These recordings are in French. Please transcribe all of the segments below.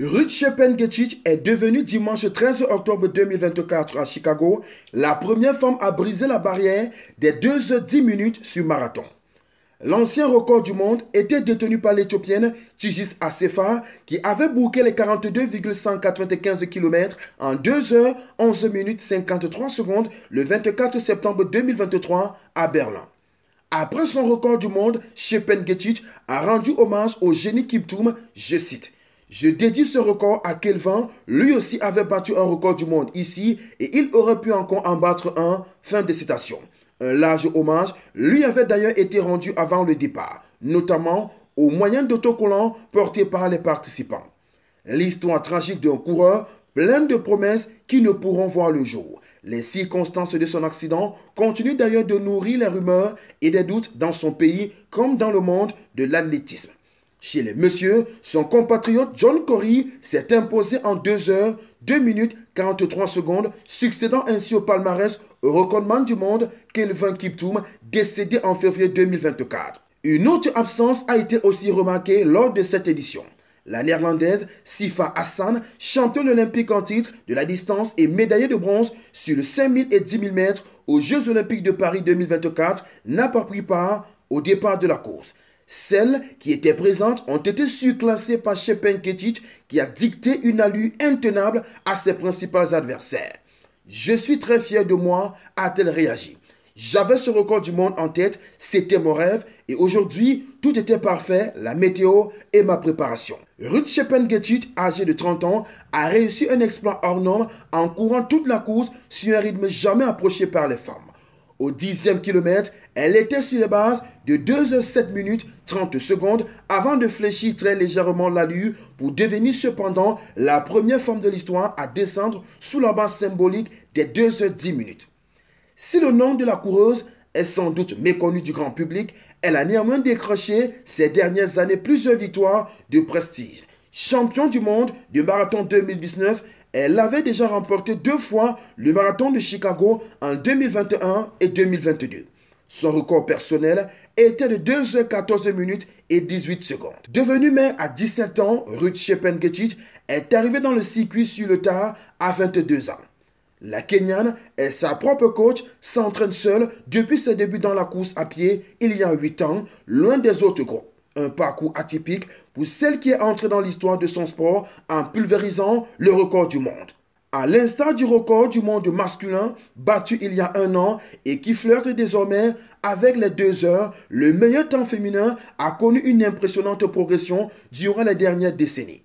Ruth Chepngetich est devenue dimanche 13 octobre 2024 à Chicago la première femme à briser la barrière des 2h10 sur marathon. L'ancien record du monde était détenu par l'Éthiopienne Tigist Assefa qui avait bouclé les 42,195 km en 2h11 53 le 24 septembre 2023 à Berlin. Après son record du monde, Chepngetich a rendu hommage au génie Kiptoum, je cite. Je dédie ce record à Kelvin, lui aussi avait battu un record du monde ici et il aurait pu encore en battre un. Fin de citation. Un large hommage lui avait d'ailleurs été rendu avant le départ, notamment au moyen d'autocollants portés par les participants. L'histoire tragique d'un coureur pleine de promesses qui ne pourront voir le jour. Les circonstances de son accident continuent d'ailleurs de nourrir les rumeurs et des doutes dans son pays comme dans le monde de l'athlétisme. Chez les messieurs, son compatriote John Corrie s'est imposé en 2h2 43, succédant ainsi au palmarès au recordman du monde Kelvin Kiptoum, décédé en février 2024. Une autre absence a été aussi remarquée lors de cette édition. La néerlandaise Sifa Hassan, championne olympique en titre de la distance et médaillée de bronze sur le 5000 et 10 000 mètres aux Jeux olympiques de Paris 2024, n'a pas pris part au départ de la course. Celles qui étaient présentes ont été surclassées par Chepngetich qui a dicté une allure intenable à ses principaux adversaires. « Je suis très fier de moi », a-t-elle réagi. « J'avais ce record du monde en tête, c'était mon rêve et aujourd'hui, tout était parfait, la météo et ma préparation. » Ruth Chepngetich, âgée de 30 ans, a réussi un exploit hors norme en courant toute la course sur un rythme jamais approché par les femmes. Au 10e kilomètre, elle était sur les bases de 2h07 30 avant de fléchir très légèrement l'allure pour devenir cependant la première femme de l'histoire à descendre sous la base symbolique des 2h10. Si le nom de la coureuse est sans doute méconnu du grand public, elle a néanmoins décroché ces dernières années plusieurs victoires de prestige. Champion du monde du marathon 2019, elle avait déjà remporté 2 fois le marathon de Chicago en 2021 et 2022. Son record personnel était de 2h14 . Devenue mère à 17 ans, Ruth Chepngetich est arrivée dans le circuit sur le tard à 22 ans. La Kenyane est sa propre coach, s'entraîne seule depuis ses débuts dans la course à pied il y a 8 ans, loin des autres groupes. Un parcours atypique pour celle qui est entrée dans l'histoire de son sport en pulvérisant le record du monde. À l'instar du record du monde masculin battu il y a 1 an et qui flirte désormais avec les 2 heures, le meilleur temps féminin a connu une impressionnante progression durant les dernières décennies.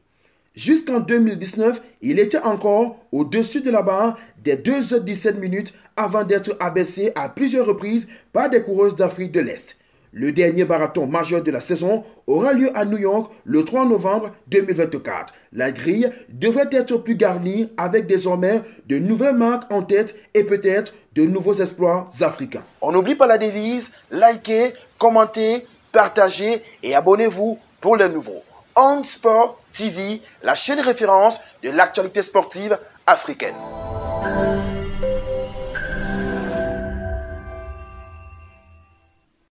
Jusqu'en 2019, il était encore au-dessus de la barre des 2h17 avant d'être abaissé à plusieurs reprises par des coureuses d'Afrique de l'Est. Le dernier marathon majeur de la saison aura lieu à New York le 3 novembre 2024. La grille devrait être plus garnie avec désormais de nouvelles marques en tête et peut-être de nouveaux exploits africains. On n'oublie pas la devise, likez, commentez, partagez et abonnez-vous pour les nouveaux. On Sport TV, la chaîne référence de l'actualité sportive africaine.